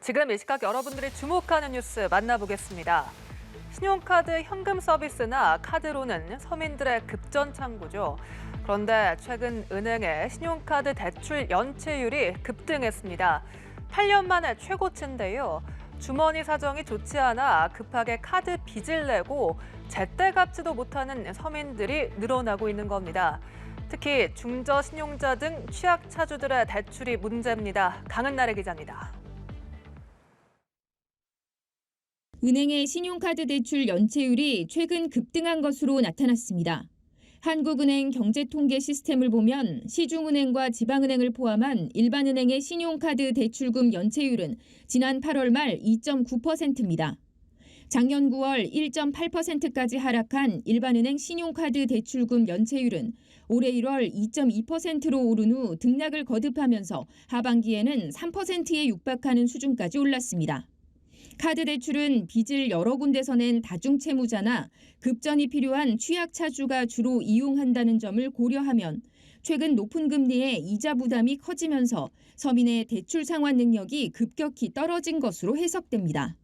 지금 이 시각 여러분들이 주목하는 뉴스 만나보겠습니다. 신용카드 현금 서비스나 카드로는 서민들의 급전창구죠. 그런데 최근 은행의 신용카드 대출 연체율이 급등했습니다. 8년 만에 최고치인데요. 주머니 사정이 좋지 않아 급하게 카드 빚을 내고 제때 갚지도 못하는 서민들이 늘어나고 있는 겁니다. 특히 중저 신용자 등 취약차주들의 대출이 문제입니다. 강은나래 기자입니다. 은행의 신용카드 대출 연체율이 최근 급등한 것으로 나타났습니다. 한국은행 경제통계 시스템을 보면 시중은행과 지방은행을 포함한 일반은행의 신용카드 대출금 연체율은 지난 8월 말 2.9%입니다. 작년 9월 1.8%까지 하락한 일반은행 신용카드 대출금 연체율은 올해 1월 2.2%로 오른 후 등락을 거듭하면서 하반기에는 3%에 육박하는 수준까지 올랐습니다. 카드 대출은 빚을 여러 군데서 낸 다중채무자나 급전이 필요한 취약차주가 주로 이용한다는 점을 고려하면 최근 높은 금리에 이자 부담이 커지면서 서민의 대출 상환 능력이 급격히 떨어진 것으로 해석됩니다.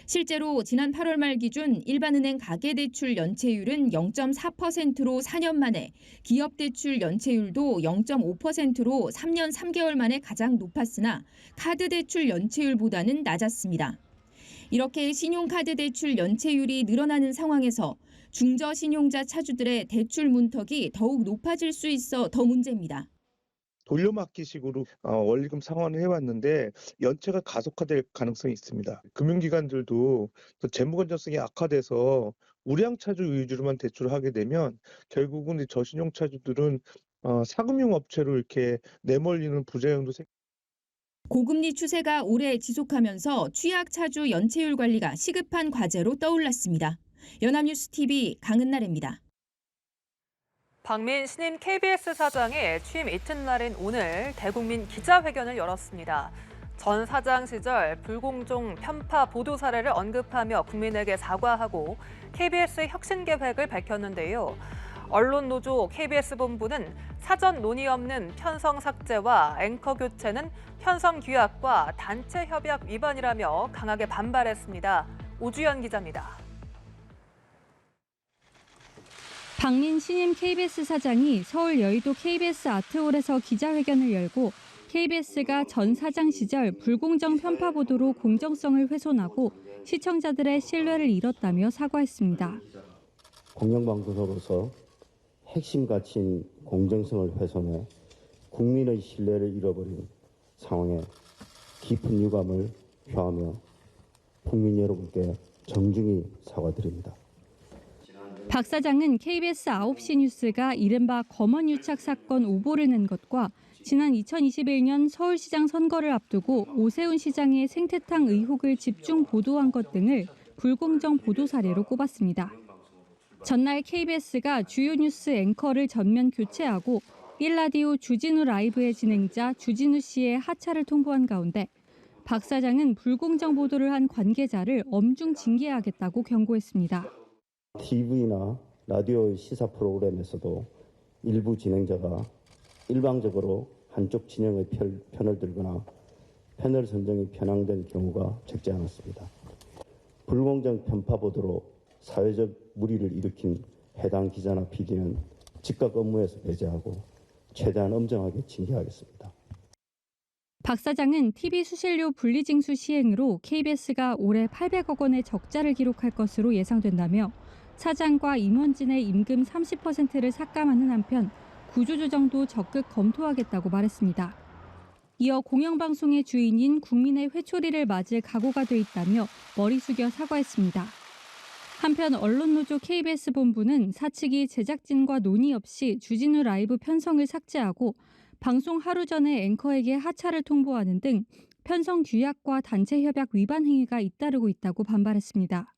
실제로 지난 8월 말 기준 일반은행 가계대출 연체율은 0.4%로 4년 만에, 기업대출 연체율도 0.5%로 3년 3개월 만에 가장 높았으나 카드 대출 연체율보다는 낮았습니다. 이렇게 신용카드 대출 연체율이 늘어나는 상황에서 중저 신용자 차주들의 대출 문턱이 더욱 높아질 수 있어 더 문제입니다. 돌려막기식으로 원리금 상환을 해왔는데 연체가 가속화될 가능성이 있습니다. 금융기관들도 재무 건전성이 악화돼서 우량차주 위주로만 대출을 하게 되면 결국은 저신용차주들은 사금융 업체로 이렇게 내몰리는 부작용도 고금리 추세가 오래 지속하면서 취약차주 연체율 관리가 시급한 과제로 떠올랐습니다. 연합뉴스TV 강은나래입니다. 박민 신임 KBS 사장이 취임 이튿날인 오늘 대국민 기자회견을 열었습니다. 전 사장 시절 불공정 편파 보도 사례를 언급하며 국민에게 사과하고 KBS의 혁신 계획을 밝혔는데요. 언론노조 KBS 본부는 사전 논의 없는 편성 삭제와 앵커 교체는 편성 규약과 단체 협약 위반이라며 강하게 반발했습니다. 오주연 기자입니다. 박민 신임 KBS 사장이 서울 여의도 KBS 아트홀에서 기자회견을 열고 KBS가 전 사장 시절 불공정 편파 보도로 공정성을 훼손하고 시청자들의 신뢰를 잃었다며 사과했습니다. 공영방송으로서 핵심 가치인 공정성을 훼손해 국민의 신뢰를 잃어버린 상황에 깊은 유감을 표하며 국민 여러분께 정중히 사과드립니다. 박 사장은 KBS 9시 뉴스가 이른바 검언유착 사건 오보를 낸 것과 지난 2021년 서울시장 선거를 앞두고 오세훈 시장의 생태탕 의혹을 집중 보도한 것 등을 불공정 보도 사례로 꼽았습니다. 전날 KBS가 주요 뉴스 앵커를 전면 교체하고 1라디오 주진우 라이브의 진행자 주진우 씨의 하차를 통보한 가운데 박 사장은 불공정 보도를 한 관계자를 엄중 징계하겠다고 경고했습니다. TV나 라디오 시사 프로그램에서도 일부 진행자가 일방적으로 한쪽 진영의 편을 들거나 패널 선정이 편향된 경우가 적지 않았습니다. 불공정 편파 보도로 사회적 물의를 일으킨 해당 기자나 PD는 즉각 업무에서 배제하고 최대한 엄정하게 징계하겠습니다. 박 사장은 TV 수신료 분리징수 시행으로 KBS가 올해 800억 원의 적자를 기록할 것으로 예상된다며 사장과 임원진의 임금 30%를 삭감하는 한편 구조조정도 적극 검토하겠다고 말했습니다. 이어 공영방송의 주인인 국민의 회초리를 맞을 각오가 돼 있다며 머리 숙여 사과했습니다. 한편 언론노조 KBS 본부는 사측이 제작진과 논의 없이 주진우 라이브 편성을 삭제하고 방송 하루 전에 앵커에게 하차를 통보하는 등 편성 규약과 단체 협약 위반 행위가 잇따르고 있다고 반발했습니다.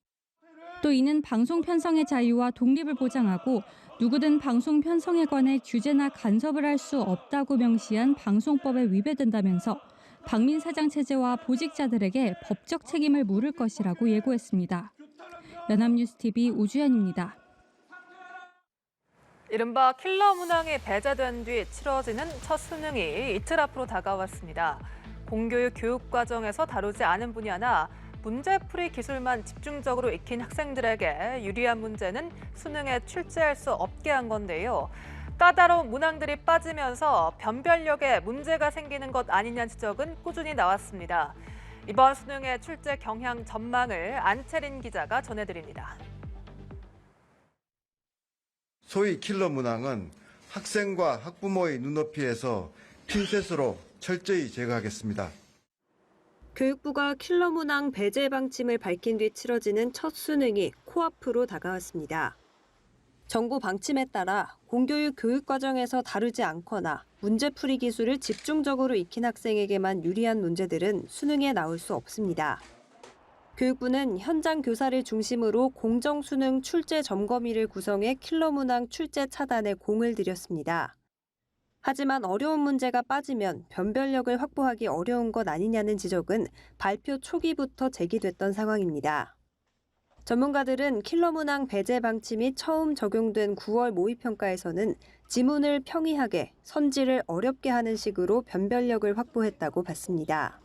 또 이는 방송 편성의 자유와 독립을 보장하고 누구든 방송 편성에 관해 규제나 간섭을 할 수 없다고 명시한 방송법에 위배된다면서 박민 사장 체제와 보직자들에게 법적 책임을 물을 것이라고 예고했습니다. 연합뉴스TV 오주연입니다. 이른바 킬러 문항이 배제된 뒤 치러지는 첫 수능이 이틀 앞으로 다가왔습니다. 공교육 교육 과정에서 다루지 않은 분야나 문제풀이 기술만 집중적으로 익힌 학생들에게 유리한 문제는 수능에 출제할 수 없게 한 건데요. 까다로운 문항들이 빠지면서 변별력에 문제가 생기는 것 아니냐는 지적은 꾸준히 나왔습니다. 이번 수능의 출제 경향 전망을 안채린 기자가 전해드립니다. 소위 킬러 문항은 학생과 학부모의 눈높이에서 핀셋으로 철저히 제거하겠습니다. 교육부가 킬러 문항 배제 방침을 밝힌 뒤 치러지는 첫 수능이 코앞으로 다가왔습니다. 정부 방침에 따라 공교육 교육 과정에서 다루지 않거나 문제풀이 기술을 집중적으로 익힌 학생에게만 유리한 문제들은 수능에 나올 수 없습니다. 교육부는 현장 교사를 중심으로 공정수능 출제 점검위를 구성해 킬러 문항 출제 차단에 공을 들였습니다. 하지만 어려운 문제가 빠지면 변별력을 확보하기 어려운 것 아니냐는 지적은 발표 초기부터 제기됐던 상황입니다. 전문가들은 킬러 문항 배제 방침이 처음 적용된 9월 모의평가에서는 지문을 평이하게, 선지를 어렵게 하는 식으로 변별력을 확보했다고 봤습니다.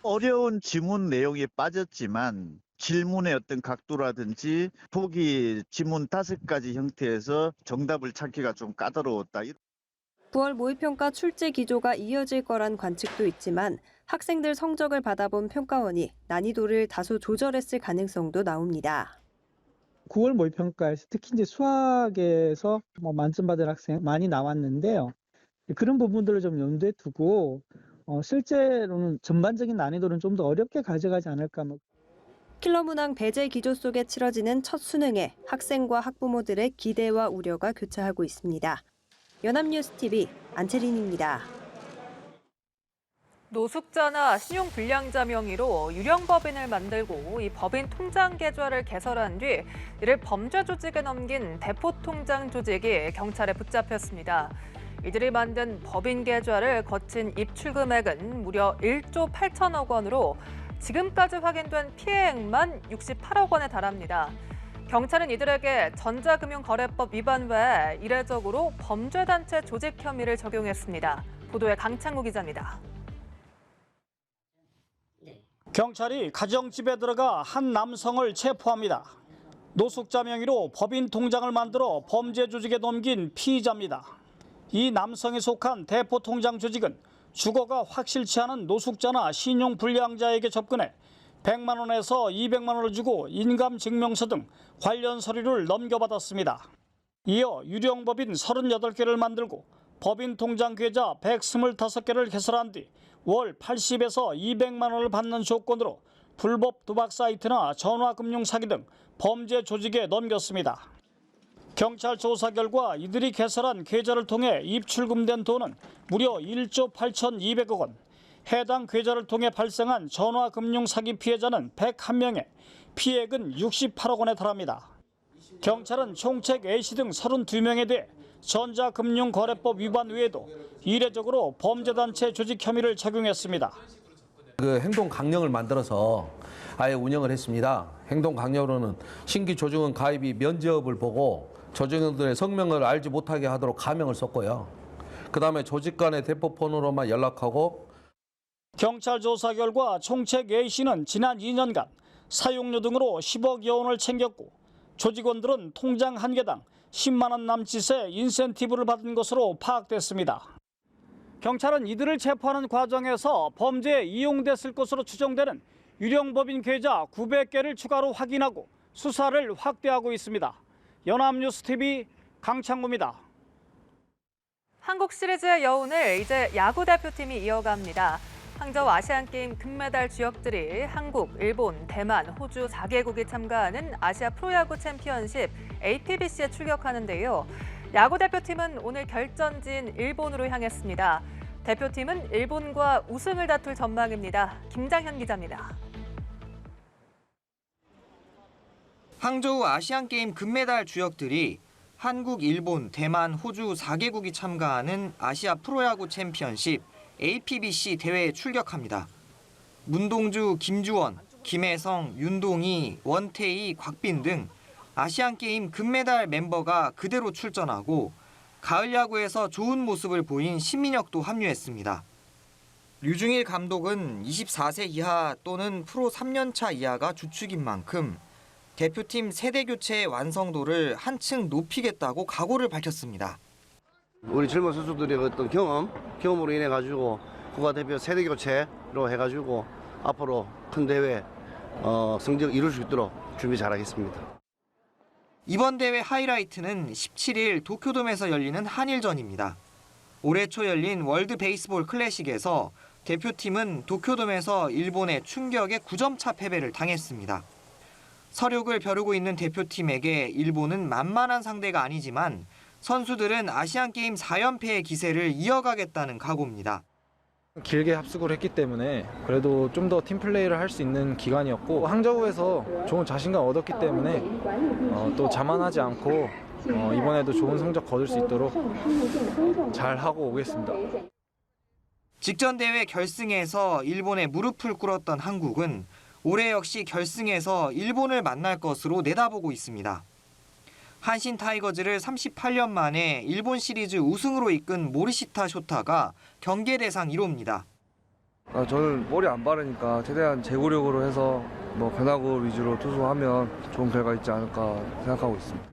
어려운 지문 내용이 빠졌지만 질문의 어떤 각도라든지 보기 지문 5가지 형태에서 정답을 찾기가 좀 까다로웠다. 9월 모의평가 출제 기조가 이어질 거란 관측도 있지만 학생들 성적을 받아본 평가원이 난이도를 다소 조절했을 가능성도 나옵니다. 9월 모의평가에서 특히 이제 수학에서 만점 받은 학생 많이 나왔는데요. 그런 부분들을 좀 염두에 두고 실제로는 전반적인 난이도는 좀 더 어렵게 가져가지 않을까. 킬러 문항 배제 기조 속에 치러지는 첫 수능에 학생과 학부모들의 기대와 우려가 교차하고 있습니다. 연합뉴스TV 안채린입니다. 노숙자나 신용불량자 명의로 유령법인을 만들고 이 법인 통장 계좌를 개설한 뒤 이를 범죄 조직에 넘긴 대포통장 조직이 경찰에 붙잡혔습니다. 이들이 만든 법인 계좌를 거친 입출 금액은 무려 1조 8천억 원으로 지금까지 확인된 피해액만 68억 원에 달합니다. 경찰은 이들에게 전자금융거래법 위반 외에 이례적으로 범죄단체 조직 혐의를 적용했습니다. 보도에 강창구 기자입니다. 경찰이 가정집에 들어가 한 남성을 체포합니다. 노숙자 명의로 법인 통장을 만들어 범죄 조직에 넘긴 피의자입니다. 이 남성이 속한 대포통장 조직은 주거가 확실치 않은 노숙자나 신용불량자에게 접근해 100만 원에서 200만 원을 주고 인감증명서 등 관련 서류를 넘겨받았습니다. 이어 유령법인 38개를 만들고 법인 통장 계좌 125개를 개설한 뒤 월 80에서 200만 원을 받는 조건으로 불법 도박 사이트나 전화금융 사기 등 범죄 조직에 넘겼습니다. 경찰 조사 결과 이들이 개설한 계좌를 통해 입출금된 돈은 무려 1조 8,200억 원. 해당 계좌를 통해 발생한 전화금융 사기 피해자는 101명에 피해액은 68억 원에 달합니다. 경찰은 총책 A씨 등 32명에 대해 전자금융거래법 위반 외에도 이례적으로 범죄단체 조직 혐의를 적용했습니다. 그 행동 강령을 만들어서 아예 운영을 했습니다. 행동 강령으로는 신규 조직원 가입이 면접을 보고 조직원들의 성명을 알지 못하게 하도록 가명을 썼고요. 그다음에 조직 간의 대포폰으로만 연락하고. 경찰 조사 결과 총책 A씨는 지난 2년간 사용료 등으로 10억여 원을 챙겼고 조직원들은 통장 한 개당 10만 원 남짓의 인센티브를 받은 것으로 파악됐습니다. 경찰은 이들을 체포하는 과정에서 범죄에 이용됐을 것으로 추정되는 유령법인 계좌 900개를 추가로 확인하고 수사를 확대하고 있습니다. 연합뉴스TV 강창구입니다. 한국 시리즈의 여운을 이제 야구 대표팀이 이어갑니다. 항저우 아시안게임 금메달 주역들이 한국, 일본, 대만, 호주 4개국이 참가하는 아시아 프로야구 챔피언십 APBC에 출격하는데요. 야구 대표팀은 오늘 결전지인 일본으로 향했습니다. 대표팀은 일본과 우승을 다툴 전망입니다. 김장현 기자입니다. 항저우 아시안게임 금메달 주역들이 한국, 일본, 대만, 호주 4개국이 참가하는 아시아 프로야구 챔피언십 APBC 대회에 출격합니다. 문동주, 김주원, 김혜성, 윤동희, 원태희, 곽빈 등 아시안게임 금메달 멤버가 그대로 출전하고 가을 야구에서 좋은 모습을 보인 신민혁도 합류했습니다. 류중일 감독은 24세 이하 또는 프로 3년차 이하가 주축인 만큼 대표팀 세대 교체의 완성도를 한층 높이겠다고 각오를 밝혔습니다. 우리 젊은 선수들의 어떤 경험으로 인해 가지고 국가대표 세대 교체로 해가지고 앞으로 큰 대회 성적 이룰 수 있도록 준비 잘하겠습니다. 이번 대회 하이라이트는 17일 도쿄돔에서 열리는 한일전입니다. 올해 초 열린 월드 베이스볼 클래식에서 대표팀은 도쿄돔에서 일본의 충격의 9점차 패배를 당했습니다. 서륙을 벼르고 있는 대표팀에게 일본은 만만한 상대가 아니지만 선수들은 아시안게임 4연패의 기세를 이어가겠다는 각오입니다. 길게 합숙을 했기 때문에 그래도 좀 더 팀플레이를 할 수 있는 기간이었고 항저우에서 좋은 자신감 얻었기 때문에 또 자만하지 않고 이번에도 좋은 성적 거둘 수 있도록 잘하고 오겠습니다. 직전 대회 결승에서 일본에 무릎을 꿇었던 한국은 올해 역시 결승에서 일본을 만날 것으로 내다보고 있습니다. 한신 타이거즈를 38년 만에 일본 시리즈 우승으로 이끈 모리시타 쇼타가 경계 대상 1호입니다. 저는 머리 안 바르니까 최대한 제구력으로 해서 변화구 위주로 투수하면 좋은 결과 있지 않을까 생각하고 있습니다.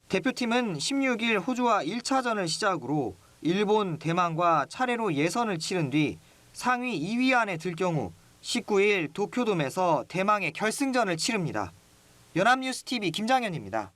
대표팀은 16일 호주와 1차전을 시작으로 일본, 대만과 차례로 예선을 치른 뒤 상위 2위 안에 들 경우 19일 도쿄돔에서 대망의 결승전을 치릅니다. 연합뉴스TV 김장현입니다.